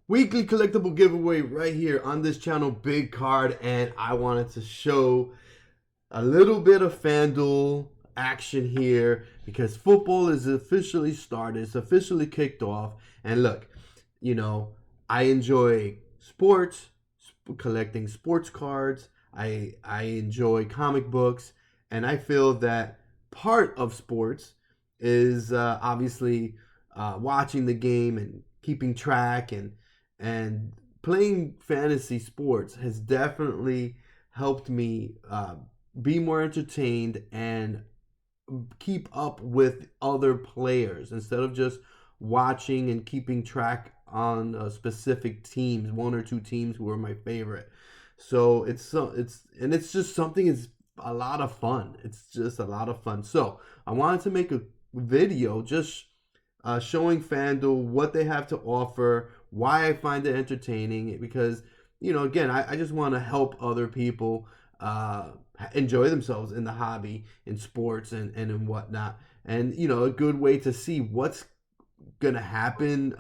Weekly collectible giveaway right here on this channel, Big Card, and I wanted to show a little bit of Fanduel action here because football is officially started. It's officially kicked off. And look, you know, I enjoy sports, collecting sports cards. I enjoy comic books, and I feel that part of sports is obviously watching the game and keeping track and playing fantasy sports has definitely helped me be more entertained and keep up with other players instead of just watching and keeping track on specific teams, one or two teams who are my favorite. So it's just something. It's a lot of fun. It's just a lot of fun. So I wanted to make a video just showing FanDuel what they have to offer, why I find it entertaining, because, again, I just want to help other people enjoy themselves in the hobby, in sports, and in whatnot. And, a good way to see what's going to happen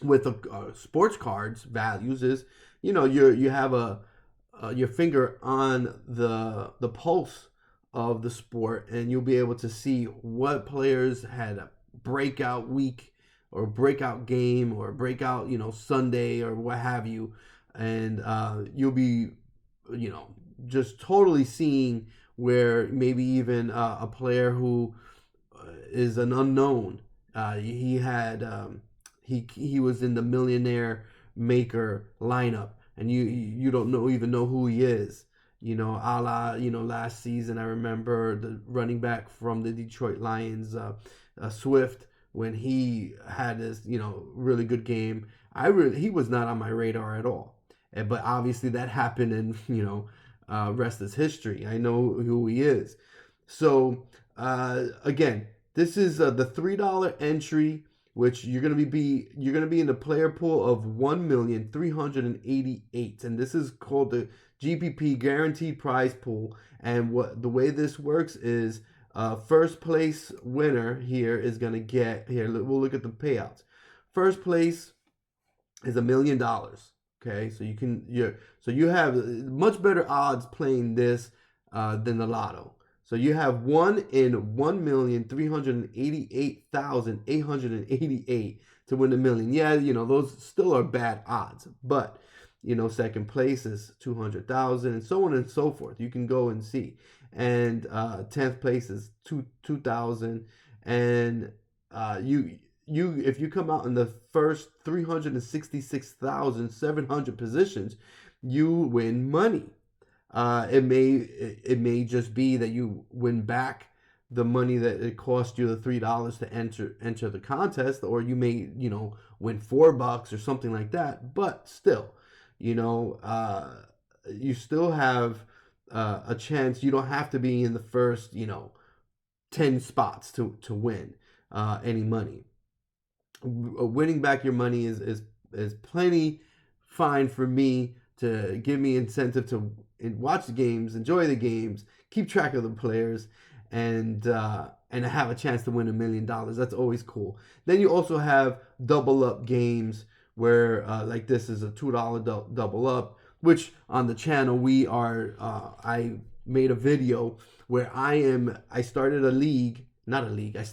with sports cards values is, you have your finger on the pulse of the sport, and you'll be able to see what players had a breakout week or breakout game or breakout Sunday or what have you, and you'll be just totally seeing where maybe even a player who is an unknown, he had he was in the millionaire maker lineup, and you don't even know who he is. A la, last season, I remember the running back from the Detroit Lions, Swift, when he had this, really good game. He was not on my radar at all. But obviously that happened, and, rest is history. I know who he is. So, again, this is the $3 entry, which you're gonna be in the player pool of 1,388,000, and this is called the GPP guaranteed prize pool. And the way this works is first place winner here is gonna get here. We'll look at the payouts. First place is $1 million. Okay, so you have much better odds playing this than the lotto. So you have 1 in 1,388,888 to win $1 million. Yeah, those still are bad odds, but second place is 200,000, and so on and so forth. You can go and see. And 10th place is 2,000, and you if you come out in the first 366,700 positions, you win money. It may just be that you win back the money that it cost you, the $3 to enter the contest, or you may win $4 or something like that. But still, you still have a chance. You don't have to be in the first 10 spots to win any money. Winning back your money is plenty fine for me to give me incentive to watch the games, enjoy the games, keep track of the players, and have a chance to win $1 million. That's always cool. Then you also have double up games where like this is a $2 double up, which on the channel we are. I made a video where I started a league, not a league. I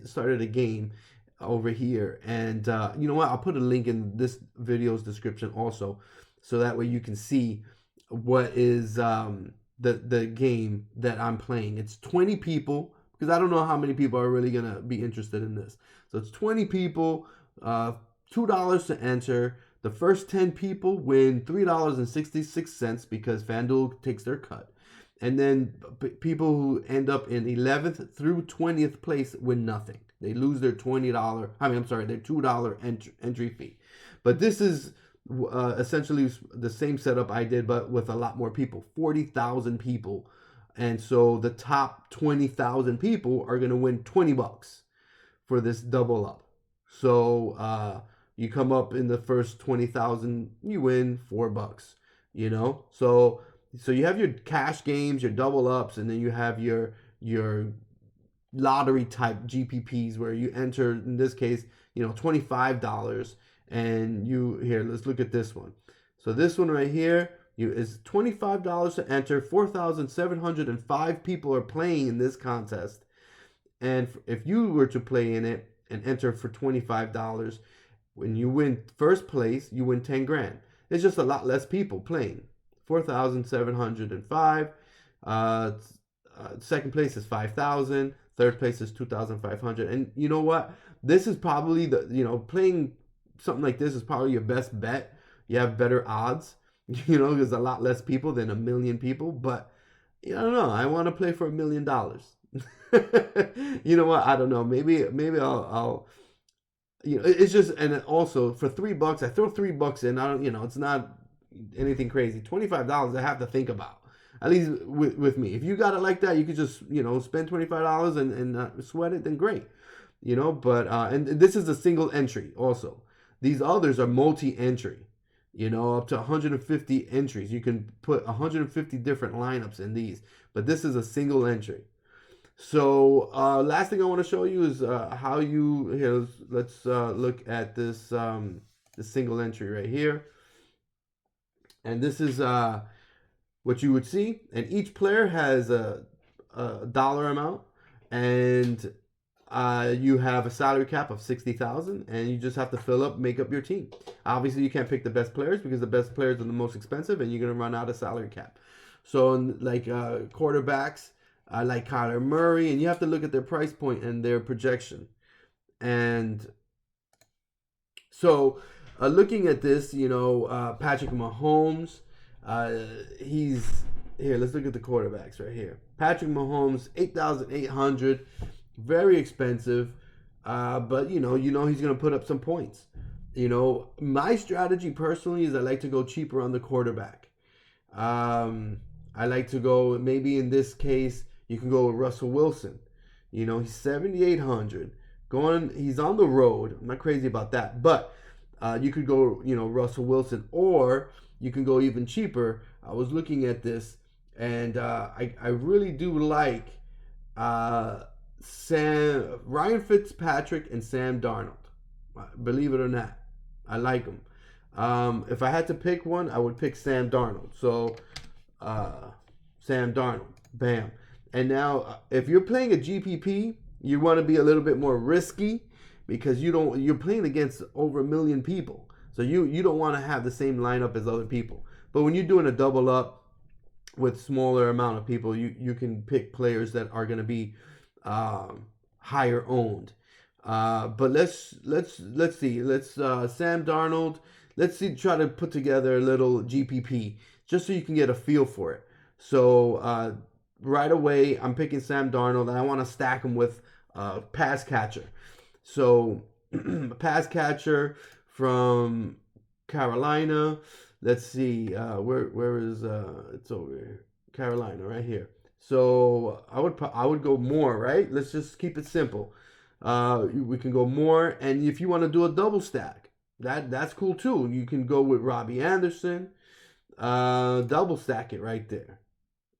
started a game over here, and you know what? I'll put a link in this video's description also, so that way you can see what is the game that I'm playing. It's 20 people, because I don't know how many people are really gonna be interested in this. So it's 20 people, $2 to enter. The first 10 people win $3.66 because FanDuel takes their cut. And then people who end up in 11th through 20th place win nothing. They lose their $20, their $2 entry fee. But this is essentially the same setup I did, but with a lot more people, 40,000 people. And so the top 20,000 people are going to win $20 for this double up. So you come up in the first 20,000, you win $4, So you have your cash games, your double ups, and then you have your lottery type GPPs where you enter, in this case, $25, And here, let's look at this one. So this one right here is $25 to enter. 4,705 people are playing in this contest. And if you were to play in it and enter for $25, when you win first place, you win 10 grand. It's just a lot less people playing. 4,705. Second place is 5,000. Third place is 2,500. And you know what? This is probably playing something like this is probably your best bet. You have better odds. There's a lot less people than 1 million people. But I don't know. I want to play for $1 million. You know what? I don't know. Maybe I'll it's just, and also for $3, I throw $3 in. I don't, it's not anything crazy. $25 I have to think about. At least with me. If you got it like that, you could just, spend $25 and sweat it, then great. But, and this is a single entry also. These others are multi-entry, up to 150 entries. You can put 150 different lineups in these, but this is a single entry. So, last thing I want to show you is how you, let's look at this, this single entry right here. And this is what you would see. And each player has a dollar amount. And you have a salary cap of 60,000, and you just have to make up your team. Obviously, you can't pick the best players because the best players are the most expensive, and you're going to run out of salary cap. So, like quarterbacks, I like Kyler Murray, and you have to look at their price point and their projection. And so, looking at this, Patrick Mahomes, he's here. Let's look at the quarterbacks right here. Patrick Mahomes, 8,800, very expensive, but he's going to put up some points. My strategy personally is I like to go cheaper on the quarterback. I like to go, maybe in this case, you can go with Russell Wilson. He's 7,800. He's on the road. I'm not crazy about that. But you could go, Russell Wilson. Or you can go even cheaper. I was looking at this, and I really do like Ryan Fitzpatrick and Sam Darnold. Believe it or not, I like them. If I had to pick one, I would pick Sam Darnold. So, Sam Darnold, bam. And now, if you're playing a GPP, you want to be a little bit more risky because you're playing against over 1 million people. So you don't want to have the same lineup as other people. But when you're doing a double up with smaller amount of people, you can pick players that are going to be higher owned. But let's see. Sam Darnold. Let's try to put together a little GPP just so you can get a feel for it. So right away, I'm picking Sam Darnold, and I want to stack him with pass catcher. So pass catcher from Carolina. Let's see. Where is it's over here. Carolina, right here. So I would go more, right? Let's just keep it simple. We can go more, and if you want to do a double stack, that's cool too. You can go with Robbie Anderson, double stack it right there,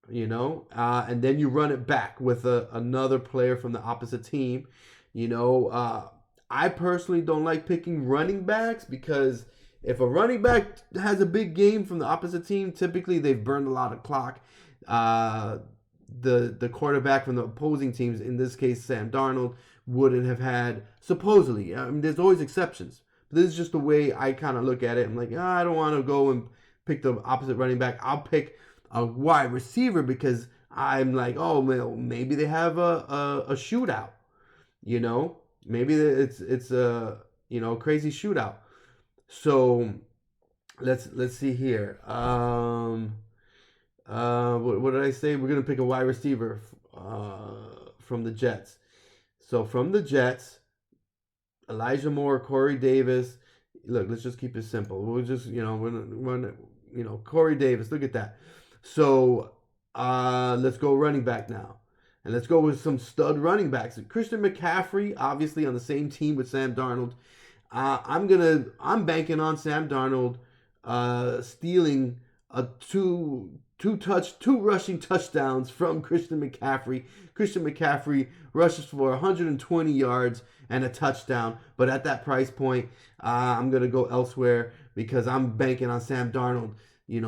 and then you run it back with another player from the opposite team. I personally don't like picking running backs because if a running back has a big game from the opposite team, typically they've burned a lot of clock. The quarterback from the opposing teams, in this case Sam Darnold, wouldn't have had, supposedly. I mean, there's always exceptions. But this is just the way I kind of look at it. I'm like, I don't want to go and pick the opposite running back. I'll pick a wide receiver because I'm like, oh, well, maybe they have a shootout. Maybe it's a crazy shootout. So let's see here. What did I say? We're gonna pick a wide receiver from the Jets. So from the Jets, Elijah Moore, Corey Davis. Look, let's just keep it simple. We'll just Corey Davis. Look at that. So let's go running back now. And let's go with some stud running backs. Christian McCaffrey, obviously on the same team with Sam Darnold. I'm banking on Sam Darnold stealing two rushing touchdowns from Christian McCaffrey. Christian McCaffrey rushes for 120 yards and a touchdown. But at that price point, I'm gonna go elsewhere because I'm banking on Sam Darnold,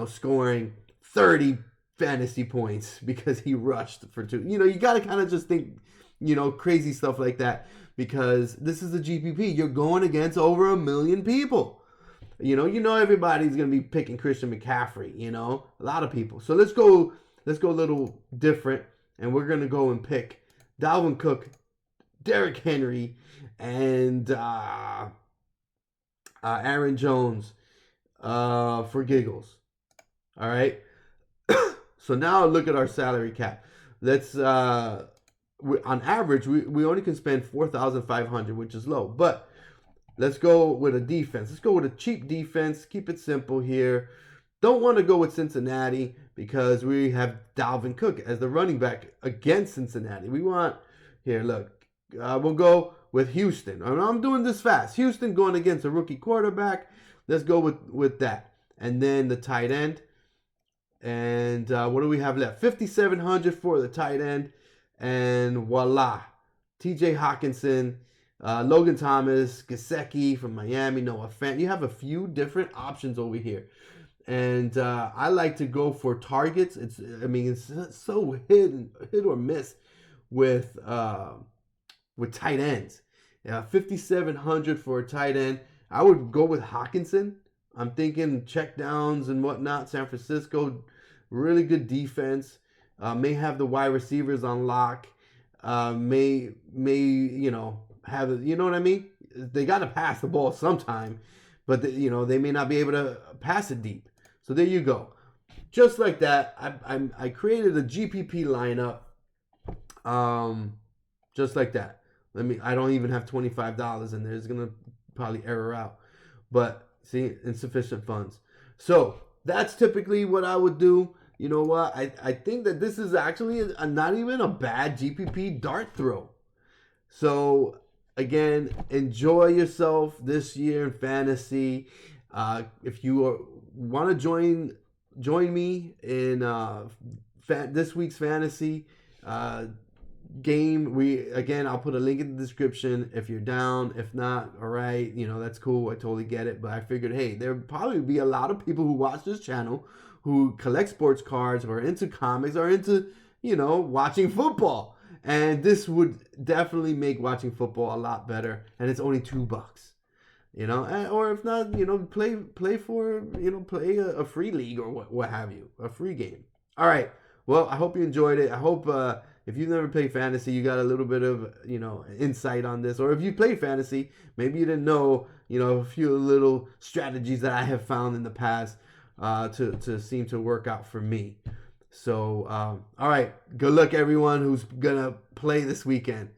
scoring 30 fantasy points because he rushed for two. You gotta kind of just think, crazy stuff like that because this is a GPP. You're going against over 1 million people. Everybody's gonna be picking Christian McCaffrey. A lot of people. So let's go a little different, and we're gonna go and pick Dalvin Cook, Derrick Henry, and Aaron Jones for giggles. All right. So now look at our salary cap. Let's on average we only can spend 4,500, which is low, but let's go with a defense. Let's go with a cheap defense. Keep it simple here. Don't want to go with Cincinnati because we have Dalvin Cook as the running back against Cincinnati. We want, here, look, we'll go with Houston. I'm doing this fast. Houston going against a rookie quarterback. Let's go with that. And then the tight end. And what do we have left? 5,700 for the tight end. And voila. TJ Hawkinson. Logan Thomas, Gesicki from Miami, Noah Fant. You have a few different options over here. And I like to go for targets. It's so hit or miss with tight ends. 5,700 for a tight end. I would go with Hawkinson. I'm thinking check downs and whatnot. San Francisco, really good defense. May have the wide receivers on lock. May have, you know what I mean? They got to pass the ball sometime, but they may not be able to pass it deep. So there you go. Just like that, I created a GPP lineup. Just like that. I don't even have $25 in there. It's gonna probably error out, but see, insufficient funds. So that's typically what I would do. You know what? I think that this is actually not even a bad GPP dart throw. So again, enjoy yourself this year in fantasy. If you want to join me in this week's fantasy game, I'll put a link in the description if you're down. If not, all right, that's cool. I totally get it. But I figured, hey, there'll probably be a lot of people who watch this channel who collect sports cards or into comics or into, watching football. And this would definitely make watching football a lot better. And it's only $2. Or if not, play for, play a free league or what have you, a free game. All right. Well, I hope you enjoyed it. I hope if you've never played fantasy, you got a little bit of, insight on this. Or if you play fantasy, maybe you didn't know, a few little strategies that I have found in the past to seem to work out for me. So, all right. Good luck, everyone who's going to play this weekend.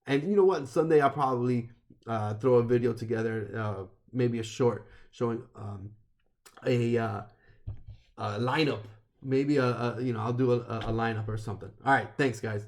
And you know what? Sunday, I'll probably throw a video together, maybe a short showing a lineup. Maybe I'll do a lineup or something. All right, thanks, guys.